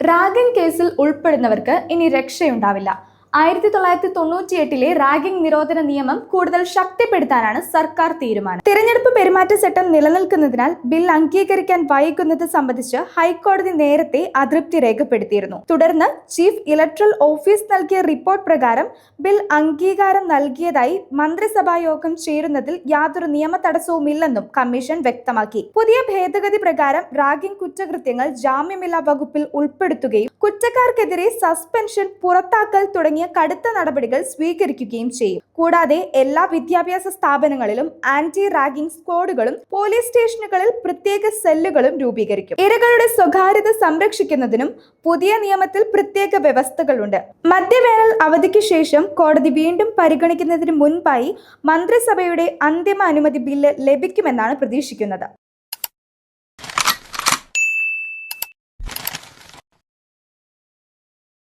Ragging കേസിൽ ഉൾപ്പെടുന്നവർക്ക് ഇനി രക്ഷയുണ്ടാവില്ല. 1998 ragging നിരോധന നിയമം കൂടുതൽ ശക്തിപ്പെടുത്താനാണ് സർക്കാർ തീരുമാനം. തിരഞ്ഞെടുപ്പ് പെരുമാറ്റച്ചട്ടം നിലനിൽക്കുന്നതിനാൽ ബിൽ അംഗീകരിക്കാൻ വൈകുന്നത് സംബന്ധിച്ച് ഹൈക്കോടതി നേരത്തെ അതൃപ്തി രേഖപ്പെടുത്തിയിരുന്നു. തുടർന്ന് ചീഫ് ഇലക്ടറൽ ഓഫീസ് നൽകിയ റിപ്പോർട്ട് പ്രകാരം ബിൽ അംഗീകാരം നൽകിയതായി മന്ത്രിസഭാ യോഗം ചേരുന്നതിൽ യാതൊരു നിയമ തടസ്സവുമില്ലെന്നും കമ്മീഷൻ വ്യക്തമാക്കി. പുതിയ ഭേദഗതി പ്രകാരം റാഗിംഗ് കുറ്റകൃത്യങ്ങൾ ജാമ്യമില്ലാ വകുപ്പിൽ ഉൾപ്പെടുത്തുകയും കുറ്റക്കാർക്കെതിരെ സസ്പെൻഷൻ, പുറത്താക്കൽ തുടങ്ങിയ കടുത്ത നടപടികൾ സ്വീകരിക്കുകയും ചെയ്യും. കൂടാതെ എല്ലാ വിദ്യാഭ്യാസ സ്ഥാപനങ്ങളിലും ആന്റി റാഗിംഗ് സ്ക്വാഡുകളും പോലീസ് സ്റ്റേഷനുകളിൽ പ്രത്യേക സെല്ലുകളും രൂപീകരിക്കും. ഇരകളുടെ സ്വകാര്യത സംരക്ഷിക്കുന്നതിനും പുതിയ നിയമത്തിൽ പ്രത്യേക വ്യവസ്ഥകളുണ്ട്. മധ്യവേനൽ അവധിക്ക് ശേഷം കോടതി വീണ്ടും പരിഗണിക്കുന്നതിന് മുൻപായി മന്ത്രിസഭയുടെ അന്തിമ അനുമതി ബില്ല് ലഭിക്കുമെന്നാണ് പ്രതീക്ഷിക്കുന്നത്.